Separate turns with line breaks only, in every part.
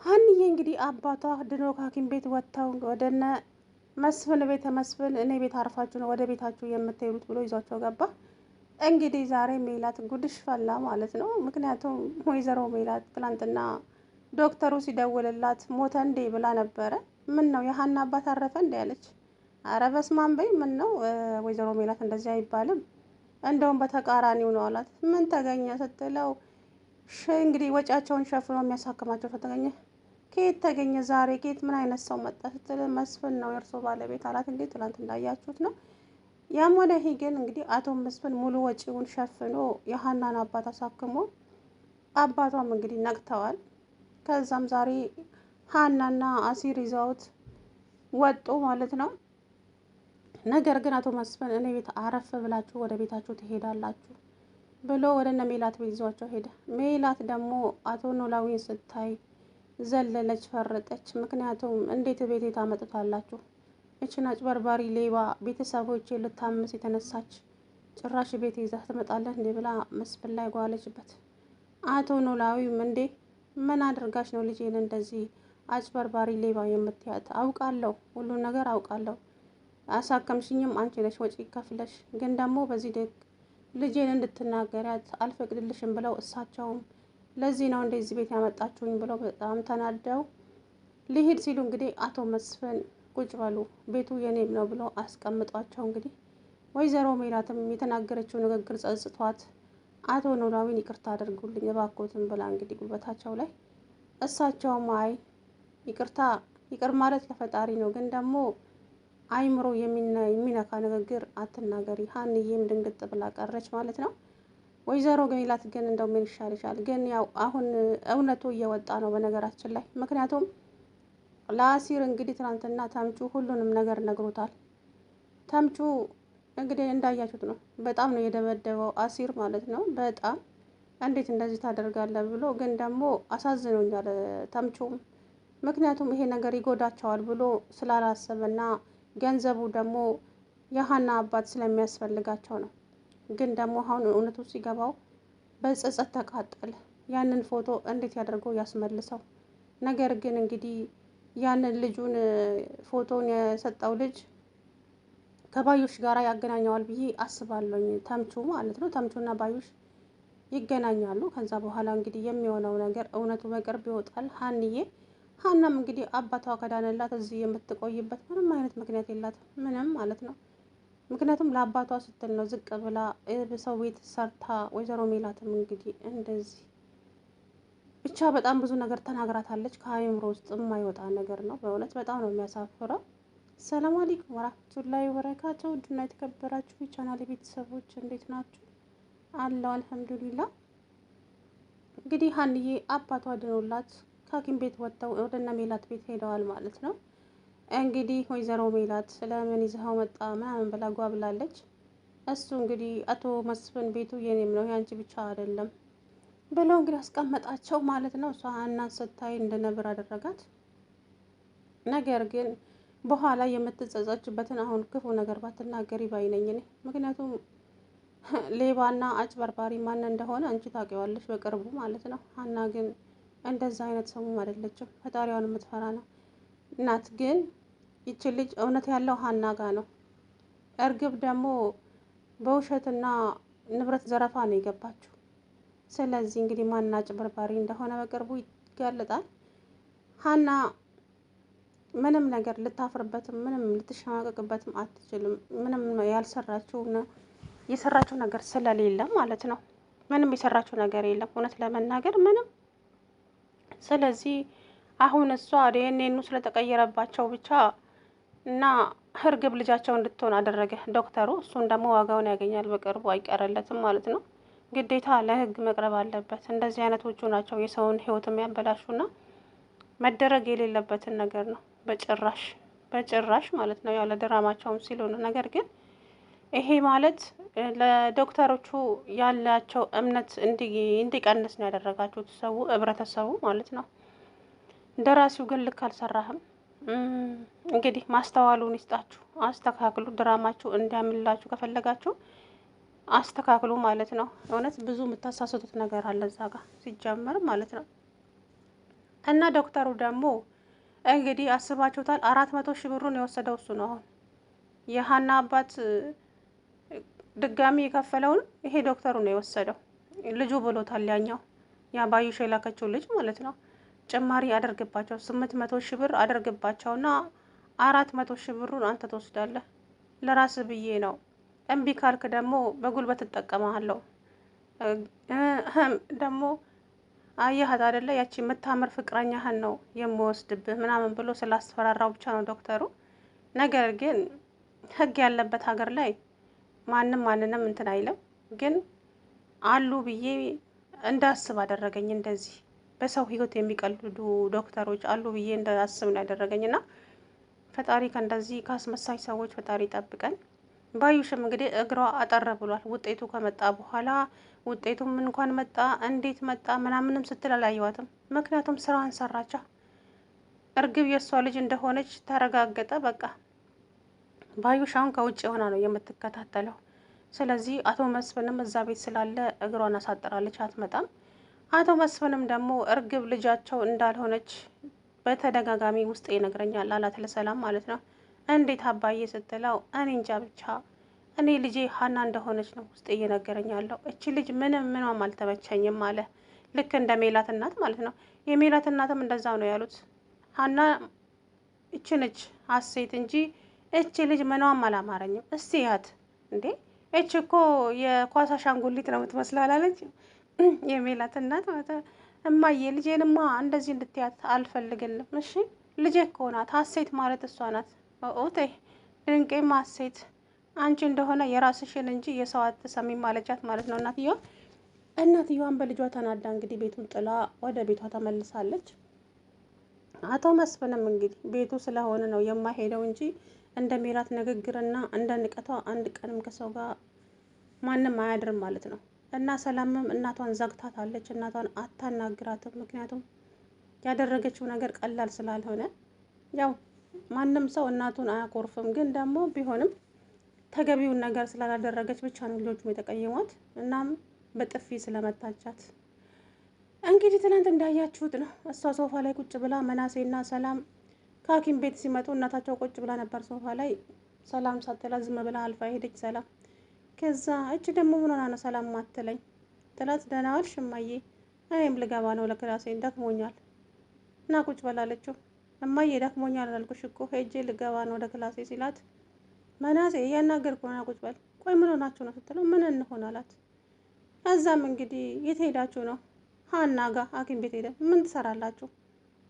ሀንዬ እንግዲህ አባቷ ድኖ ከሐኪም ቤት ወጥተው ወደነ መስፍን ቤተ መስፍን እኔ ቤት አርፋችሁ ነው ወደ ቤታችሁ የምትሄዱት ብሎ ይዟቸው ገባ። እንግዲህ ዛሬ ሜላት ጉድሽ ፈላ ማለት ነው። ምክንያቱም ወይዘሮ ሜላት ትላንትና ዶክተሩ ሲደውልላት ሞተ እንዴ ብላ ነበረ። ምን ነው የሀና አባት አረፈ እንዴ ያለች። አረ በስመ አብ በይ። ምን ነው ወይዘሮ ሜላት እንደዚህ አይባልም፣ እንደውም በተቃራኒው ነው አላት። ምን ተገኘ ስትለው እንግዲህ ወጪያቸውን ሸፍኖ የሚያሳክማቸው ተገኘ። ከየት ተገኘ ዛሬ? ከየት ምን አይነት ሰው መጣ ስትል መስፍን ነው የእርሶ ባለቤት አላት። እንግዲህ ትላንት እንዳያችሁት ነው። ያም ሆነ ይሄ ግን እንግዲህ አቶ መስፍን ሙሉ ወጪውን ሸፍኖ የሀናን አባት አሳክሞ አባቷም እንግዲህ ነቅተዋል። ከዛም ዛሬ ሀናና አሲር ይዘውት ወጡ ማለት ነው። ነገር ግን አቶ መስፍን እኔ ቤት አረፍ ብላችሁ ወደ ቤታችሁ ትሄዳላችሁ ብሎ ወደ እነ ሜላት ቤት ይዟቸው ሄደ። ሜላት ደግሞ አቶ ኖላዊን ስታይ ዘለለች፣ ፈረጠች። ምክንያቱም እንዴት ቤቴ ታመጡታላችሁ? እችን አጭበርባሪ ሌባ ቤተሰቦቼ ልታምስ የተነሳች ጭራሽ ቤት ይዛ ትመጣለህ እንዴ ብላ መስፍን ላይ ጓለችበት። አቶ ኖላዊም እንዴ ምን አድርጋሽ ነው ልጄን እንደዚህ አጭበርባሪ ሌባ የምትያት? አውቃለሁ፣ ሁሉን ነገር አውቃለሁ። አሳከምሽኝም አንቺ ነሽ ወጪ ከፍለሽ፣ ግን ደግሞ በዚህ ደግ ልጄን እንድትናገሪያት አልፈቅድልሽም ብለው እሳቸውም ለዚህ ነው እንደዚህ ቤት ያመጣችሁኝ ብለው በጣም ተናደው ሊሄድ ሲሉ እንግዲህ አቶ መስፍን ቁጭ በሉ ቤቱ የኔም ነው ብሎ አስቀምጧቸው እንግዲህ ወይዘሮ ሜላትም የተናገረችው ንግግር ጸጽቷት አቶ ኖላዊን ይቅርታ አድርጉልኝ እባክዎትን ብላ እንግዲህ ጉልበታቸው ላይ እሳቸውም አይ ይቅርታ ይቅር ማለት ለፈጣሪ ነው፣ ግን ደግሞ አይምሮ የሚነካ ንግግር አትናገሪ። ሀንዬም ድንግጥ ብላ ቀረች ማለት ነው። ወይዘሮ ሜላት ግን እንደው ምን ይሻልሻል? ግን ያው አሁን እውነቱ እየወጣ ነው በነገራችን ላይ። ምክንያቱም ለአሲር እንግዲህ ትናንትና ተምቹ ሁሉንም ነገር ነግሮታል። ተምቹ እንግዲህ እንዳያችሁት ነው፣ በጣም ነው የደበደበው አሲር ማለት ነው። በጣም እንዴት እንደዚህ ታደርጋለህ ብሎ ግን ደግሞ አሳዝኖኛል ተምቹም። ምክንያቱም ይሄ ነገር ይጎዳቸዋል ብሎ ስላላሰበና ገንዘቡ ደግሞ የሀና አባት ስለሚያስፈልጋቸው ነው። ግን ደግሞ አሁን እውነቱ ሲገባው በጸጸት ተቃጠለ። ያንን ፎቶ እንዴት ያደርገው ያስመልሰው? ነገር ግን እንግዲህ ያንን ልጁን ፎቶን የሰጠው ልጅ ከባዩሽ ጋር ያገናኘዋል ብዬ አስባለሁኝ። ተምቹ ማለት ነው። ተምቹና ባዩሽ ይገናኛሉ። ከዛ በኋላ እንግዲህ የሚሆነው ነገር እውነቱ በቅርብ ይወጣል። ሀናም እንግዲህ አባቷ ከዳነላት እዚህ የምትቆይበት ምንም አይነት ምክንያት የላትም፣ ምንም ማለት ነው። ምክንያቱም ለአባቷ ስትል ነው ዝቅ ብላ በሰው ቤት ሰርታ። ወይዘሮ ሜላትም እንግዲህ እንደዚህ ብቻ በጣም ብዙ ነገር ተናግራታለች። ከአይምሮ ውስጥ የማይወጣ ነገር ነው። በእውነት በጣም ነው የሚያሳፍረው። ሰላም አለይኩም ወራህመቱላሂ ወበረካቱ። ውድና የተከበራችሁ የቻናሌ ቤተሰቦች እንዴት ናችሁ? አለው አልሐምዱሊላ። እንግዲህ ሀንዬ አባቷ ድኖላት ከሐኪም ቤት ወጥተው ወደ እነ ሜላት ቤት ሄደዋል ማለት ነው። እንግዲህ ወይዘሮ ሜላት ስለምን ይዘኸው መጣ ምናምን ብላ ጓ ብላለች። እሱ እንግዲህ አቶ መስፍን ቤቱ የኔም ነው ያንቺ ብቻ አይደለም ብሎ እንግዲህ አስቀመጣቸው ማለት ነው። እሷ ሀናን ስታይ እንደ ነብር አደረጋት። ነገር ግን በኋላ የምትጸጸችበትን አሁን ክፉ ነገር ባትናገሪ ባይነኝ እኔ። ምክንያቱም ሌባና አጭበርባሪ ማን እንደሆነ አንቺ ታውቂዋለሽ በቅርቡ ማለት ነው። ሀና ግን እንደዛ አይነት ሰውም አይደለችም፣ ፈጣሪዋን የምትፈራ ነው እናት። ግን ይቺ ልጅ እውነት ያለው ሀና ጋ ነው። እርግብ ደግሞ በውሸትና ንብረት ዘረፋ ነው የገባችው። ስለዚህ እንግዲህ ማና አጭበርባሪ እንደሆነ በቅርቡ ይጋለጣል። ሀና ምንም ነገር ልታፍርበትም ምንም ልትሸማቀቅበትም አትችልም። ምንም የሰራችው ነገር ስለሌለ ማለት ነው። ምንም የሰራችው ነገር የለም እውነት ለመናገር ምንም። ስለዚህ አሁን እሷ ዲኤንኤኑ ስለተቀየረባቸው ብቻ እና እርግብ ልጃቸው እንድትሆን አደረገ ዶክተሩ። እሱን ደግሞ ዋጋውን ያገኛል በቅርቡ አይቀርለትም ማለት ነው። ግዴታ ለህግ መቅረብ አለበት። እንደዚህ አይነቶቹ ናቸው የሰውን ህይወት የሚያበላሹና መደረግ የሌለበትን ነገር ነው። በጭራሽ ማለት ነው። ያው ለድራማቸውም ሲሉ ነው። ነገር ግን ይሄ ማለት ለዶክተሮቹ ያላቸው እምነት እንዲቀንስ ነው ያደረጋችሁት ህብረተሰቡ ማለት ነው። ደራሲው ግን ልክ አልሰራህም። እንግዲህ ማስተዋሉን ይስጣችሁ፣ አስተካክሉ። ድራማችሁ እንዲያምንላችሁ ከፈለጋችሁ አስተካክሉ ማለት ነው። እውነት ብዙ የምታሳስቱት ነገር አለ እዛ ጋር ሲጀመር ማለት ነው። እና ዶክተሩ ደግሞ እንግዲህ አስባችሁታል 400 ሺህ ብሩን የወሰደው እሱ ነው። አሁን የሀና አባት ድጋሚ የከፈለውን ይሄ ዶክተሩ ነው የወሰደው። ልጁ ብሎታል ያኛው ያ ባዩሽ የላከችው ልጅ ማለት ነው። ጭማሪ አደርግባቸው 800 ሺህ ብር አደርግባቸውና 400 ሺህ ብሩን አንተ ትወስዳለህ። ለራስ ብዬ ነው። እምቢ ካልክ ደግሞ በጉልበት እጠቀማለሁ። ደግሞ አየሃት አይደለ ያቺ የምታምር ፍቅረኛህን ነው የምወስድብህ ምናምን ብሎ ስላስፈራራው ብቻ ነው ዶክተሩ። ነገር ግን ህግ ያለበት ሀገር ላይ ማንም ማንንም እንትን አይልም። ግን አሉ ብዬ እንዳስብ አደረገኝ። እንደዚህ በሰው ህይወት የሚቀልዱ ዶክተሮች አሉ ብዬ እንዳስብ ነው ያደረገኝ። እና ፈጣሪ ከእንደዚህ ካስመሳይ ሰዎች ፈጣሪ ጠብቀን። ባዩሽም እንግዲህ እግሯ አጠር ብሏል። ውጤቱ ከመጣ በኋላ ውጤቱም እንኳን መጣ እንዴት መጣ ምናምንም ስትል አላየዋትም። ምክንያቱም ስራዋን ሰራቻ። እርግብ የእሷ ልጅ እንደሆነች ተረጋገጠ። በቃ ባዩሽ አሁን ከውጭ ሆና ነው የምትከታተለው። ስለዚህ አቶ መስፍንም እዛ ቤት ስላለ እግሯን አሳጥራለች፣ አትመጣም። አቶ መስፍንም ደግሞ እርግብ ልጃቸው እንዳልሆነች በተደጋጋሚ ውስጥ ይነግረኛል አላት፣ ለሰላም ማለት ነው። እንዴት አባዬ ስትለው እኔ እንጃ ብቻ እኔ ልጄ ሀና እንደሆነች ነው ውስጥ እየነገረኝ ያለው። እቺ ልጅ ምንም አልተመቸኝም አለ። ልክ እንደ ሜላት እናት ማለት ነው። የሜላት እናትም እንደዛው ነው ያሉት። ሀና እቺ ነች ሀሴት እንጂ እቺ ልጅ ምንም አላማረኝም። እስቲ ያት እንዴ እቺ እኮ የኳስ አሻንጉሊት ነው የምትመስለው አላለች የሜላት እናት ማለት ነው። እማዬ ልጄንማ እንደዚህ እንድትያት አልፈልግልም። እሺ ልጄ እኮ ናት ሀሴት ማለት እሷ ናት። ኦቴ ድንቄማ ሀሴት አንቺ እንደሆነ የራስሽን እንጂ የሰው አትሰሚም ማለቻት ማለት ነው እናትየዋ። እናትየዋን በልጇ ተናዳ እንግዲህ ቤቱን ጥላ ወደ ቤቷ ተመልሳለች። አቶ መስፍንም እንግዲህ ቤቱ ስለሆነ ነው የማይሄደው እንጂ እንደ ሜላት ንግግርና እንደ ንቀቷ አንድ ቀንም ከሰው ጋር ማንም አያድርም ማለት ነው። እና ሰላምም እናቷን ዘግታታለች። እናቷን አታናግራትም። ምክንያቱም ያደረገችው ነገር ቀላል ስላልሆነ ያው ማንም ሰው እናቱን አያኮርፍም። ግን ደግሞ ቢሆንም ተገቢውን ነገር ስላላደረገች ብቻ ነው ልጆቹም የተቀየሟት። እናም በጥፊ ስለመታቻት እንግዲህ ትናንት እንዳያችሁት ነው። እሷ ሶፋ ላይ ቁጭ ብላ መናሴና ሰላም ከሐኪም ቤት ሲመጡ እናታቸው ቁጭ ብላ ነበር ሶፋ ላይ። ሰላም ሳትላ ዝም ብላ አልፋ ሄደች ሰላም። ከዛ እች ደግሞ ምን ሆና ነው ሰላም ማትለኝ ትላት። ደህና ዋልሽ እማዬ፣ እኔም ልገባ ነው ለክላሴ ደክሞኛል እና ቁጭ በላለችው። እማዬ ደክሞኛል አላልኩሽ እኮ ሄጄ ልገባ ነው ወደ ክላሴ ሲላት፣ መናሴ እያናገርኩ ነው ቁጭ በል። ቆይ ምን ሆናችሁ ነው ስትለው፣ ምን እንሆን አላት። እዛም እንግዲህ የት ሄዳችሁ ነው? ሀና ጋር ሐኪም ቤት ሄደን። ምን ትሰራላችሁ?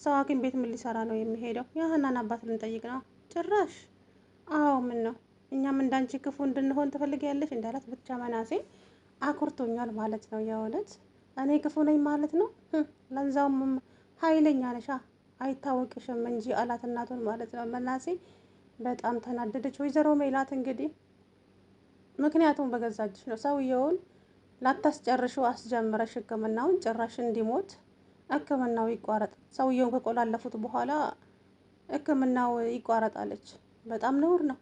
ሰው ሐኪም ቤት ምን ሊሰራ ነው የሚሄደው? የሀናን አባት ልንጠይቅ ነው። ጭራሽ አዎ ምን ነው እኛም እንዳንቺ ክፉ እንድንሆን ትፈልጊያለሽ እንዳላት ብቻ መናሴ አኩርቶኛል ማለት ነው። የእውነት እኔ ክፉ ነኝ ማለት ነው። ለዛውም ኃይለኛ ነሻ አይታወቅሽም እንጂ አላት እናቱን ማለት ነው። መናሴ በጣም ተናደደች። ወይዘሮ ሜላት እንግዲህ ምክንያቱም በገዛጅሽ ነው ሰውየውን ላታስጨርሹ አስጀምረሽ ሕክምናውን ጭራሽ እንዲሞት ሕክምናው ይቋረጥ። ሰውየውን ከቆላለፉት በኋላ ሕክምናው ይቋረጣለች። በጣም ነውር ነው።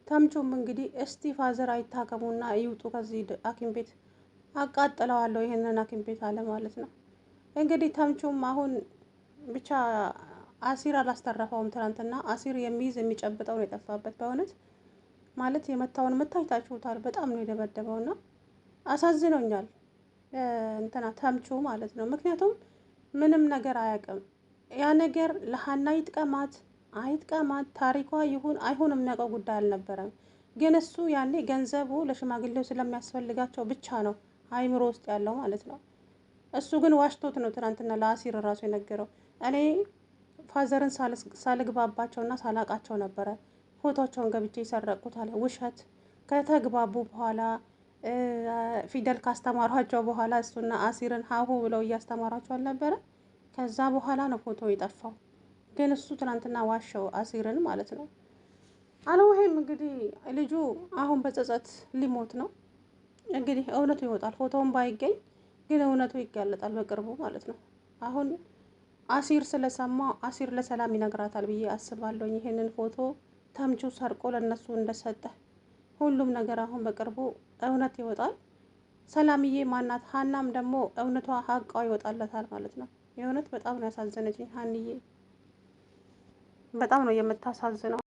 ተምቹም እንግዲህ እስቲ ፋዘር አይታከሙና ይውጡ ከዚህ ሐኪም ቤት አቃጥለዋለሁ ይሄንን ሐኪም ቤት አለ ማለት ነው። እንግዲህ ተምቹም አሁን ብቻ አሲር አላስተረፈውም። ትናንትና አሲር የሚይዝ የሚጨብጠው ነው የጠፋበት። በእውነት ማለት የመታውን ምታይታችሁታል። በጣም ነው የደበደበውና አሳዝኖኛል እንትና ተምቹ ማለት ነው። ምክንያቱም ምንም ነገር አያውቅም። ያ ነገር ለሀና ይጥቀማት አይጥቀማት ታሪኳ ይሁን አይሁን የሚያውቀው ጉዳይ አልነበረም። ግን እሱ ያኔ ገንዘቡ ለሽማግሌው ስለሚያስፈልጋቸው ብቻ ነው አይምሮ ውስጥ ያለው ማለት ነው። እሱ ግን ዋሽቶት ነው ትናንትና ለአሲር ራሱ የነገረው። እኔ ፋዘርን ሳልግባባቸውና ሳላቃቸው ነበረ ፎቶቸውን ገብቼ የሰረቁት አለ። ውሸት። ከተግባቡ በኋላ ፊደል ካስተማሯቸው በኋላ እሱና አሲርን ሀሁ ብለው እያስተማሯቸው አልነበረ? ከዛ በኋላ ነው ፎቶ የጠፋው። ግን እሱ ትናንትና ዋሸው አሲርን ማለት ነው። አለሙሄም እንግዲህ ልጁ አሁን በጸጸት ሊሞት ነው። እንግዲህ እውነቱ ይወጣል። ፎቶውን ባይገኝ ግን እውነቱ ይጋለጣል በቅርቡ ማለት ነው። አሁን አሲር ስለሰማ አሲር ለሰላም ይነግራታል ብዬ አስባለሁ። ይሄንን ፎቶ ተምቹ ሰርቆ ለነሱ እንደሰጠ ሁሉም ነገር አሁን በቅርቡ እውነት ይወጣል። ሰላምዬ ማናት ሀናም ደግሞ እውነቷ ሀቋ ይወጣለታል ማለት ነው። የእውነት በጣም ነው ያሳዘነችኝ ሀንዬ፣ በጣም ነው የምታሳዝነው።